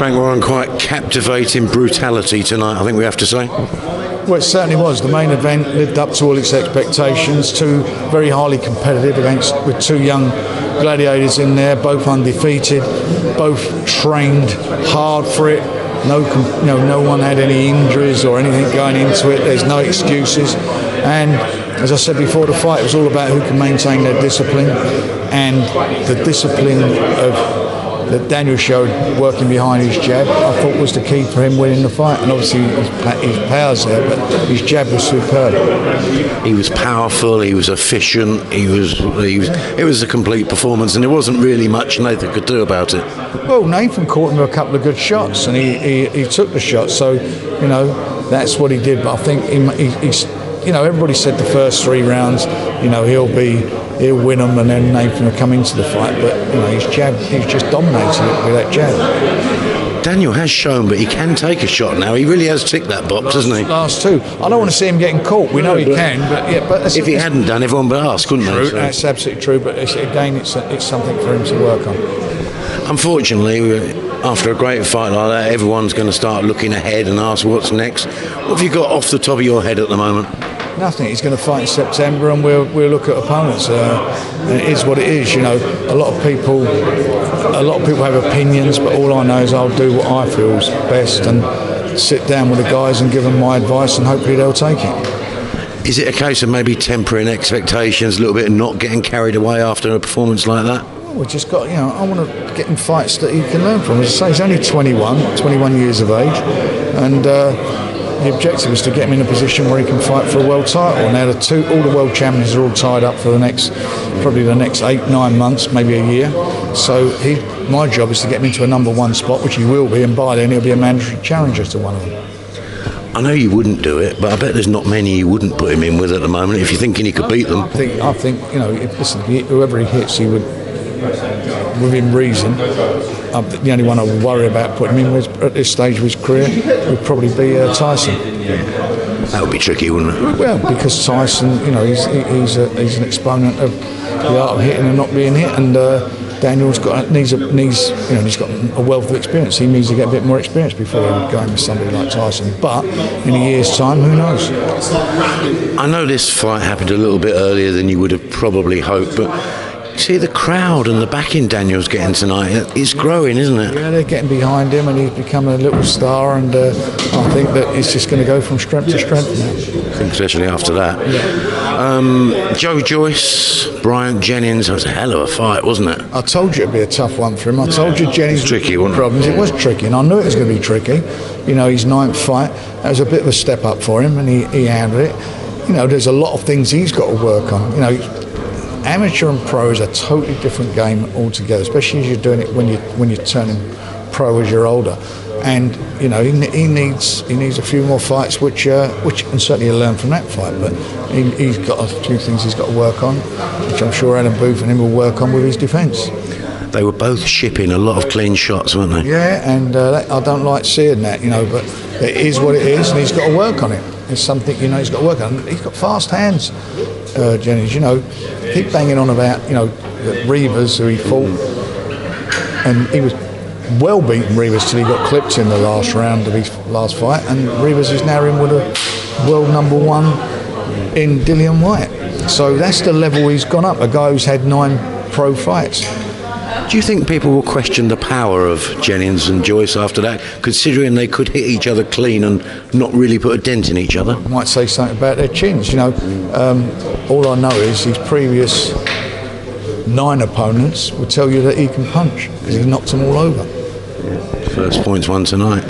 Frank Warren, quite captivating brutality tonight, I think we have to say. Well, it certainly was. The main event lived up to all its expectations. Two very highly competitive with two young gladiators in there, both undefeated, both trained hard for it. No one had any injuries or anything going into it. There's no excuses. And as I said before the fight, it was all about who can maintain their discipline, and the discipline that Daniel showed working behind his jab, I thought was the key for him winning the fight. And obviously his power's there, but his jab was superb. He was powerful, he was efficient, it was a complete performance, and there wasn't really much Nathan could do about it. Well, Nathan caught him with a couple of good shots, and he took the shots, so that's what he did. But I think he's everybody said the first 3 rounds, he'll win them, and then Nathan will come into the fight. But his jab, he's just dominated it with that jab. Daniel has shown, but he can take a shot now. He really has ticked that box, hasn't he? Last 2. I don't want to see him getting caught. We know he can, but if he hadn't done, everyone would ask, couldn't they? So. That's absolutely true. But it's something for him to work on. Unfortunately, after a great fight like that, everyone's going to start looking ahead and ask what's next. What have you got off the top of your head at the moment? Nothing. He's going to fight in September, and we'll look at opponents. It is what it is. A lot of people have opinions, but all I know is I'll do what I feel is best and sit down with the guys and give them my advice, and hopefully they'll take it. Is it a case of maybe tempering expectations a little bit and not getting carried away after a performance like that? We just got, I want to get him fights that he can learn from. As I say, he's only 21 years of age, and the objective is to get him in a position where he can fight for a world title. Now all the world champions are all tied up for the next 8-9 months, maybe a year. So my job is to get him into a number 1 spot, which he will be, and by then he'll be a mandatory challenger to one of them. I know you wouldn't do it, but I bet there's not many you wouldn't put him in with at the moment if you're thinking he could beat them. I think whoever he hits, he would, within reason. The only one I would worry about putting him in at this stage of his career would probably be Tyson. That would be tricky, wouldn't it? Well, because Tyson, he's an exponent of the art of hitting and not being hit, and Daniel's he's got a wealth of experience. He needs to get a bit more experience before he would go in with somebody like Tyson. But in a year's time, who knows? I know this fight happened a little bit earlier than you would have probably hoped, but see, the crowd and the backing Daniel's getting tonight, it's growing, isn't it? Yeah, they're getting behind him, and he's become a little star, and I think that it's just going to go from strength to strength now. I think especially after that. Yeah. Joyce, Bryant Jennings, that was a hell of a fight, wasn't it? I told you it'd be a tough one for him. I told you Jennings... It was tricky, wasn't it? Problems. It was tricky, and I knew it was going to be tricky. His 9th fight, that was a bit of a step up for him, and he handled it. There's a lot of things he's got to work on. Amateur and pro is a totally different game altogether, especially as you're doing it when you're turning pro as you're older. And he needs a few more fights, which and certainly he'll learn from that fight. But he's got a few things he's got to work on, which I'm sure Adam Booth and him will work on with his defence. They were both shipping a lot of clean shots, weren't they? Yeah, and I don't like seeing that, but it is what it is, and he's got to work on it. It's something he's got to work on. He's got fast hands, Jennings. Keep banging on about Rivas, who he fought, and he was well beaten Rivas till he got clipped in the last round of his last fight, and Rivas is now in with a world number 1 in Dillian White. So that's the level he's gone up. A guy who's had 9 pro fights. Do you think people will question the power of Jennings and Joyce after that, considering they could hit each other clean and not really put a dent in each other? Might say something about their chins. All I know is his previous 9 opponents will tell you that he can punch because he knocks them all over. First points won tonight.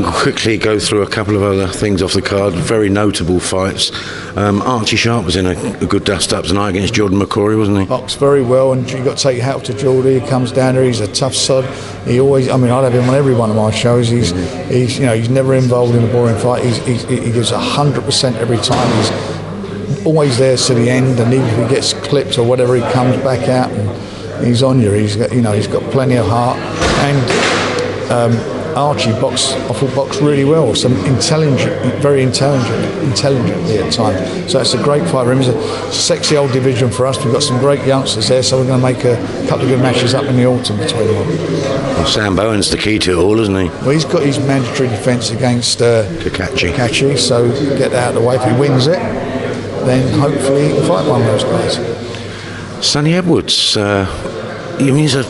Quickly go through a couple of other things off the card. Very notable fights. Archie Sharp was in a good dust-up tonight against Jordan McCrory, wasn't he? Boxed very well, and you've got to take your hat off to Geordie. He comes down there. He's a tough sod. I'd have him on every one of my shows. He's never involved in a boring fight. He gives 100% every time. He's always there to the end, and even if he gets clipped or whatever, he comes back out and he's on you. He's got plenty of heart, and Archie boxed really well. Some very intelligently at times. So it's a great fight for him. It's a sexy old division for us. We've got some great youngsters there, so we're going to make a couple of good matches up in the autumn between them. Well, Sam Bowen's the key to it all, isn't he? Well, he's got his mandatory defence against Kakachi, so get that out of the way. If he wins it, then hopefully he can fight one of those guys. Sonny Edwards, he's a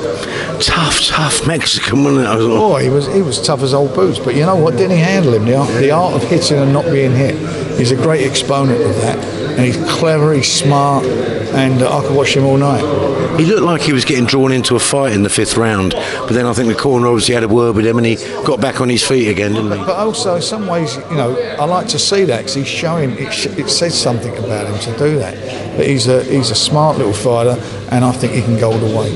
tough Mexican, wasn't it? He was tough as old boots, but you know what? Didn't he handle him? The art of hitting and not being hit. He's a great exponent of that, and he's clever, he's smart, and I could watch him all night. He looked like he was getting drawn into a fight in the 5th round, but then I think the corner obviously had a word with him and he got back on his feet again, didn't he? But also, in some ways, I like to see that because he's showing, it says something about him to do that. But he's a smart little fighter, and I think he can go all the way.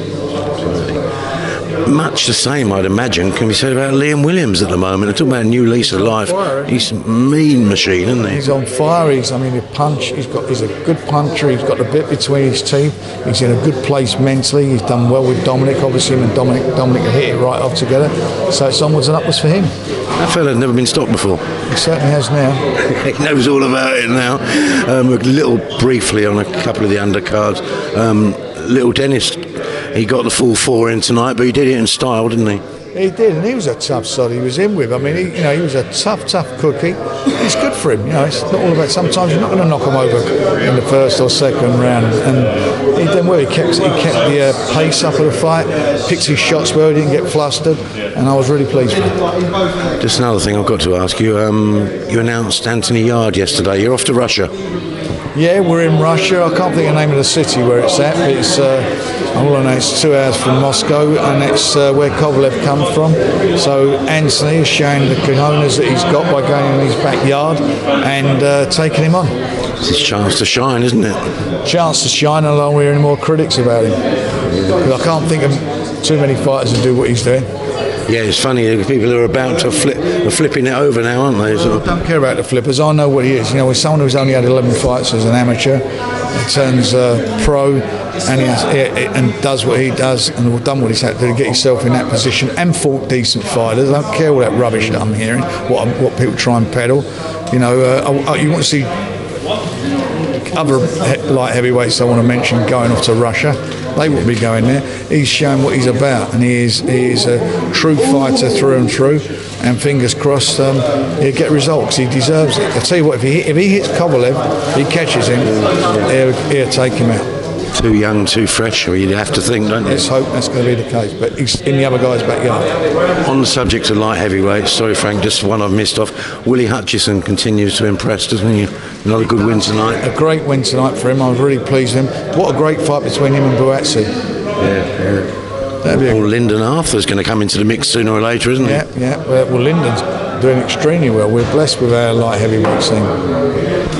Much the same, I'd imagine, can be said about Liam Williams at the moment. They're talking about a new lease of life. He's a mean machine, isn't he? He's on fire. He's a good puncher. He's got the bit between his teeth. He's in a good place mentally. He's done well with Dominic. Obviously, him and Dominic have hit it right off together. So it's onwards and upwards for him. That fella's never been stopped before. He certainly has now. He knows all about it now. A little briefly on a couple of the undercards. Little Dennis, he got the full 4 in tonight, but he did it in style, didn't he? He did, and he was a tough sod he was in with. I mean, he was a tough cookie. It's good for him. It's not all about. Sometimes you're not going to knock him over in the first or second round, and he did well. He kept the pace up of the fight, picked his shots well, he didn't get flustered, and I was really pleased with him. Just another thing I've got to ask you. You announced Anthony Yarde yesterday. You're off to Russia. Yeah, we're in Russia. I can't think of the name of the city where it's at, but it's all I know it's 2 hours from Moscow, and it's where Kovalev come from. So Anthony is showing the cojones that he's got by going in his backyard and taking him on. It's his chance to shine, isn't it? Chance to shine, and I don't hear any more critics about him. Because I can't think of too many fighters who do what he's doing. Yeah, it's funny. People are about to are flipping it over now, aren't they? I don't care about the flippers. I know what he is. With someone who's only had 11 fights as an amateur, he turns pro, and does what he does, and done what he's had to do to get himself in that position, and fought decent fighters. I don't care all that rubbish that I'm hearing, what people try and peddle. You want to see other light heavyweights I want to mention going off to Russia. They wouldn't be going there. He's shown what he's about, and he is a true fighter through and through. And fingers crossed, he'll get results. He deserves it. I tell you what, if he hits Kovalev, he catches him, he'll take him out. Too young, too fresh, you'd have to think, don't you? Let's hope that's going to be the case, but he's in the other guy's backyard. On the subject of light heavyweights, sorry Frank, just one I've missed off. Willie Hutchison continues to impress, doesn't he? Another good win tonight. A great win tonight for him. I was really pleased with him. What a great fight between him and Buatsi. Yeah. Lyndon Arthur's going to come into the mix sooner or later, isn't he? Yeah. Well, Lyndon's doing extremely well. We're blessed with our light heavyweight scene.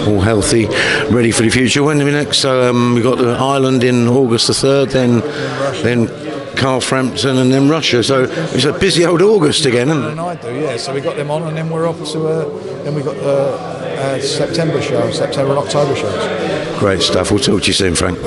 All healthy, ready for the future. When are we next? So we've got the Ireland in August the 3rd, then Carl Frampton, and then Russia. So it's a busy old August again, isn't it? And I do, yeah. So we got them on, and then we're off to then we got the September and October shows. Great stuff. We'll talk to you soon, Frank.